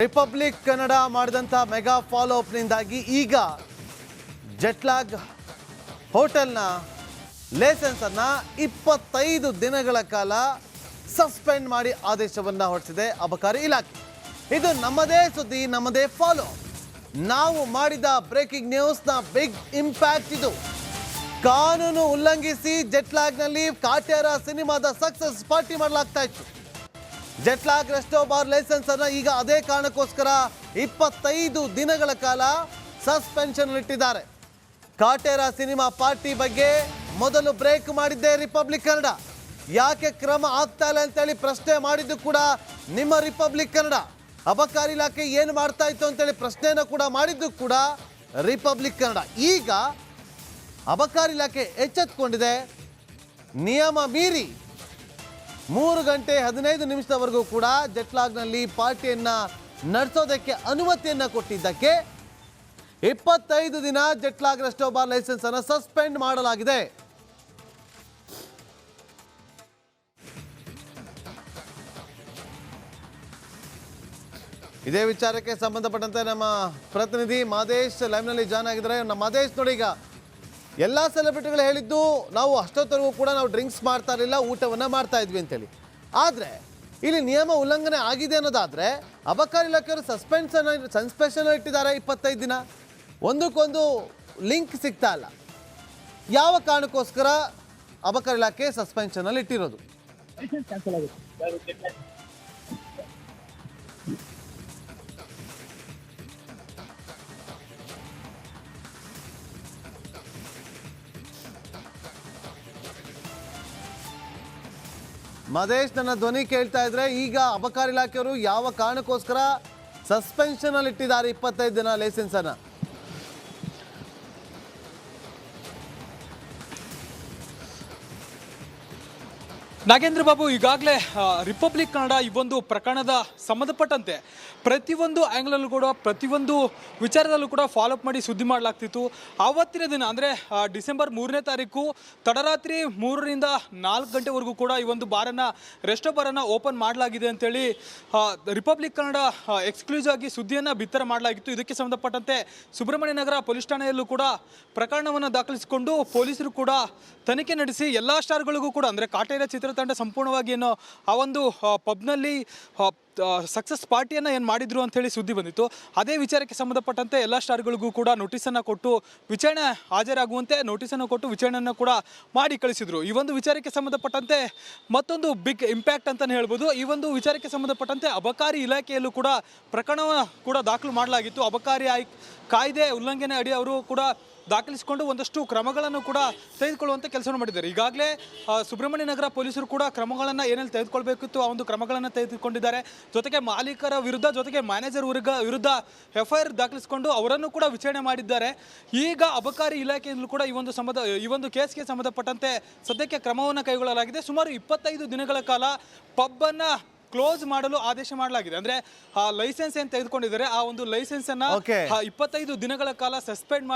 Republic Kannada ಮಾಡಿದಂಥ mega follow ಅಪ್ನಿಂದಾಗಿ ಈಗ ಜೆಟ್ಲಾಗ್ ಹೋಟೆಲ್ನ ಲೈಸೆನ್ಸನ್ನು 25 ದಿನಗಳ ಕಾಲ ಸಸ್ಪೆಂಡ್ ಮಾಡಿ ಆದೇಶವನ್ನು ಹೊರಡಿಸಿದೆ ಅಬಕಾರಿ ಇಲಾಖೆ. ಇದು ನಮ್ಮದೇ ಸುದ್ದಿ, ನಮ್ಮದೇ ಫಾಲೋ. ನಾವು ಮಾಡಿದ ಬ್ರೇಕಿಂಗ್ ನ್ಯೂಸ್ನ ಬಿಗ್ ಇಂಪ್ಯಾಕ್ಟ್ ಇದು. ಕಾನೂನು ಉಲ್ಲಂಘಿಸಿ ಜೆಟ್ಲಾಗ್ನಲ್ಲಿ ಕಾಟ್ಯಾರ ಸಿನಿಮಾದ ಸಕ್ಸಸ್ ಪಾರ್ಟಿ ಮಾಡಲಾಗ್ತಾ ಇತ್ತು. ಜೆಟ್ಲಾಗ್ ರೆಸ್ಟೋ ಬಾರ್ ಲೈಸೆನ್ಸ್ ಅನ್ನು ಈಗ ಅದೇ ಕಾರಣಕ್ಕೋಸ್ಕರ 25 ದಿನಗಳ ಕಾಲ ಸಸ್ಪೆನ್ಷನ್ ಇಟ್ಟಿದ್ದಾರೆ. ಕಾಟೇರ ಸಿನಿಮಾ ಪಾರ್ಟಿ ಬಗ್ಗೆ ಮೊದಲು ಬ್ರೇಕ್ ಮಾಡಿದ್ದೆ ರಿಪಬ್ಲಿಕ್ ಕನ್ನಡ. ಯಾಕೆ ಕ್ರಮ ಆಗ್ತಾ ಇಲ್ಲ ಅಂತೇಳಿ ಪ್ರಶ್ನೆ ಮಾಡಿದ್ದು ಕೂಡ ನಿಮ್ಮ ರಿಪಬ್ಲಿಕ್ ಕನ್ನಡ. ಅಬಕಾರಿ ಇಲಾಖೆ ಏನು ಮಾಡ್ತಾ ಇತ್ತು ಅಂತೇಳಿ ಪ್ರಶ್ನೆಯನ್ನು ಕೂಡ ಮಾಡಿದ್ದು ಕೂಡ ರಿಪಬ್ಲಿಕ್ ಕನ್ನಡ. ಈಗ ಅಬಕಾರಿ ಇಲಾಖೆ ಎಚ್ಚೆತ್ತುಕೊಂಡಿದೆ. ನಿಯಮ ಮೀರಿ 3 ಗಂಟೆ 15 ನಿಮಿಷದವರೆಗೂ ಕೂಡ ಜೆಟ್ಲಾಗ್ನಲ್ಲಿ ಪಾರ್ಟಿಯನ್ನು ನಡೆಸೋದಕ್ಕೆ ಅನುಮತಿಯನ್ನು ಕೊಟ್ಟಿದ್ದಕ್ಕೆ 25 ದಿನ ಜೆಟ್ಲಾಗ್ ರೆಸ್ಟೋ ಬಾರ್ ಲೈಸೆನ್ಸ್ ಅನ್ನು ಸಸ್ಪೆಂಡ್ ಮಾಡಲಾಗಿದೆ. ಇದೇ ವಿಚಾರಕ್ಕೆ ಸಂಬಂಧಪಟ್ಟಂತೆ ನಮ್ಮ ಪ್ರತಿನಿಧಿ ಮಾದೇಶ್ ಲೈವ್ನಲ್ಲಿ ಜಾಯ್ನ್ ಆಗಿದ್ದಾರೆ. ನಮ್ಮ ಮಾದೇಶ್ ನೋಡಿ, ಈಗ ಎಲ್ಲ ಸೆಲೆಬ್ರಿಟಿಗಳು ಹೇಳಿದ್ದು ನಾವು ಅಷ್ಟೊತ್ತರೆಗೂ ಕೂಡ ನಾವು ಡ್ರಿಂಕ್ಸ್ ಮಾಡ್ತಾ ಇರಲಿಲ್ಲ, ಊಟವನ್ನು ಮಾಡ್ತಾ ಇದ್ವಿ ಅಂತೇಳಿ. ಆದರೆ ಇಲ್ಲಿ ನಿಯಮ ಉಲ್ಲಂಘನೆ ಆಗಿದೆ ಅನ್ನೋದಾದರೆ ಅಬಕಾರಿ ಇಲಾಖೆಯವರು ಸಸ್ಪೆನ್ಷನ್ ಇಟ್ಟಿದ್ದಾರೆ 25 ದಿನ. ಒಂದಕ್ಕೊಂದು ಲಿಂಕ್ ಸಿಗ್ತಾ ಇಲ್ಲ. ಯಾವ ಕಾರಣಕ್ಕೋಸ್ಕರ ಅಬಕಾರಿ ಇಲಾಖೆ ಸಸ್ಪೆನ್ಷನಲ್ಲಿ ಇಟ್ಟಿರೋದು? ಮದೇಶ್, ನನ್ನ ಧ್ವನಿ ಕೇಳ್ತಾ ಇದ್ರೆ ಈಗ ಅಬಕಾರಿ ಇಲಾಖೆಯವರು ಯಾವ ಕಾರಣಕ್ಕೋಸ್ಕರ ಸಸ್ಪೆನ್ಷನ್ ಅಲ್ಲಿ ಇಟ್ಟಿದ್ದಾರೆ 25 ದಿನ ಲೈಸೆನ್ಸ್ ಅನ್ನ? ನಾಗೇಂದ್ರ ಬಾಬು, ಈಗಾಗಲೇ ರಿಪಬ್ಲಿಕ್ ಕನ್ನಡ ಈ ಒಂದು ಪ್ರಕರಣದ ಸಂಬಂಧಪಟ್ಟಂತೆ ಪ್ರತಿಯೊಂದು ಆ್ಯಂಗ್ಲಲ್ಲೂ ಕೂಡ ಪ್ರತಿಯೊಂದು ವಿಚಾರದಲ್ಲೂ ಕೂಡ ಫಾಲೋಅಪ್ ಮಾಡಿ ಸುದ್ದಿ ಮಾಡಲಾಗ್ತಿತ್ತು. ಆವತ್ತಿನ ದಿನ ಅಂದರೆ ಡಿಸೆಂಬರ್ 3ನೇ ತಾರೀಕು ತಡರಾತ್ರಿ 3ರಿಂದ 4 ಗಂಟೆವರೆಗೂ ಕೂಡ ಈ ಒಂದು ರೆಸ್ಟೋ ಬಾರನ್ನು ಓಪನ್ ಮಾಡಲಾಗಿದೆ ಅಂತೇಳಿ ರಿಪಬ್ಲಿಕ್ ಕನ್ನಡ ಎಕ್ಸ್ಕ್ಲೂಸಿವ್ ಆಗಿ ಸುದ್ದಿಯನ್ನು ಬಿತ್ತರ ಮಾಡಲಾಗಿತ್ತು. ಇದಕ್ಕೆ ಸಂಬಂಧಪಟ್ಟಂತೆ ಸುಬ್ರಹ್ಮಣ್ಯ ನಗರ ಪೊಲೀಸ್ ಠಾಣೆಯಲ್ಲೂ ಕೂಡ ಪ್ರಕರಣವನ್ನು ದಾಖಲಿಸಿಕೊಂಡು ಪೊಲೀಸರು ಕೂಡ ತನಿಖೆ ನಡೆಸಿ ಎಲ್ಲ ಸ್ಟಾರ್ಗಳಿಗೂ ಕೂಡ ಅಂದರೆ ಕಾಟೇರ ಚಿತ್ರತಂಡ ಸಂಪೂರ್ಣವಾಗಿ ಏನೋ ಆ ಒಂದು ಪಬ್ನಲ್ಲಿ ಸಕ್ಸಸ್ ಪಾರ್ಟಿಯನ್ನು ಏನು ಮಾಡಿದ್ರು ಅಂಥೇಳಿ ಸುದ್ದಿ ಬಂದಿತ್ತು. ಅದೇ ವಿಚಾರಕ್ಕೆ ಸಂಬಂಧಪಟ್ಟಂತೆ ಎಲ್ಲ ಸ್ಟಾರ್ಗಳಿಗೂ ಕೂಡ ನೋಟಿಸನ್ನು ಕೊಟ್ಟು ವಿಚಾರಣೆ ಹಾಜರಾಗುವಂತೆ ನೋಟಿಸನ್ನು ಕೊಟ್ಟು ವಿಚಾರಣೆಯನ್ನು ಕೂಡ ಮಾಡಿ ಕಳಿಸಿದರು. ಈ ಒಂದು ವಿಚಾರಕ್ಕೆ ಸಂಬಂಧಪಟ್ಟಂತೆ ಮತ್ತೊಂದು ಬಿಗ್ ಇಂಪ್ಯಾಕ್ಟ್ ಅಂತಲೇ ಹೇಳ್ಬೋದು. ಈ ಒಂದು ವಿಚಾರಕ್ಕೆ ಸಂಬಂಧಪಟ್ಟಂತೆ ಅಬಕಾರಿ ಇಲಾಖೆಯಲ್ಲೂ ಕೂಡ ಪ್ರಕರಣವನ್ನು ಕೂಡ ದಾಖಲು ಮಾಡಲಾಗಿತ್ತು. ಅಬಕಾರಿ ಕಾಯ್ದೆ ಉಲ್ಲಂಘನೆ ಅಡಿ ಅವರು ಕೂಡ ದಾಖಲಿಸಿಕೊಂಡು ಒಂದಷ್ಟು ಕ್ರಮಗಳನ್ನು ಕೂಡ ತೆಗೆದುಕೊಳ್ಳುವಂಥ ಕೆಲಸವನ್ನು ಮಾಡಿದ್ದಾರೆ. ಈಗಾಗಲೇ ಸುಬ್ರಹ್ಮಣ್ಯ ನಗರ ಪೊಲೀಸರು ಕೂಡ ಕ್ರಮಗಳನ್ನು ಏನೆಲ್ಲ ತೆಗೆದುಕೊಳ್ಬೇಕಿತ್ತು ಆ ಒಂದು ಕ್ರಮಗಳನ್ನು ತೆಗೆದುಕೊಂಡಿದ್ದಾರೆ. ಜೊತೆಗೆ ಮಾಲೀಕರ ವಿರುದ್ಧ, ಜೊತೆಗೆ ಮ್ಯಾನೇಜರ್ ವಿರುದ್ಧ FIR ದಾಖಲಿಸಿಕೊಂಡು ಅವರನ್ನು ಕೂಡ ವಿಚಾರಣೆ ಮಾಡಿದ್ದಾರೆ. ಈಗ ಅಬಕಾರಿ ಇಲಾಖೆಯಲ್ಲೂ ಕೂಡ ಈ ಒಂದು ಕೇಸ್ಗೆ ಸಂಬಂಧಪಟ್ಟಂತೆ ಸದ್ಯಕ್ಕೆ ಕ್ರಮವನ್ನು ಕೈಗೊಳ್ಳಲಾಗಿದೆ. ಸುಮಾರು 25 ದಿನಗಳ ಕಾಲ ಪಬ್ಬನ್ನು ಕ್ಲೋಸ್ ಮಾಡಲು ಆದೇಶ ಮಾಡಲಾಗಿದೆ. ಅಂದ್ರೆ ಆ ಲೈಸೆನ್ಸ್ ಏನು ತೆಗೆದುಕೊಂಡಿದ್ದಾರೆ ಆ ಒಂದು ಲೈಸೆನ್ಸ್ ಅನ್ನ 25 ದಿನಗಳ ಕಾಲ ಸಸ್ಪೆಂಡ್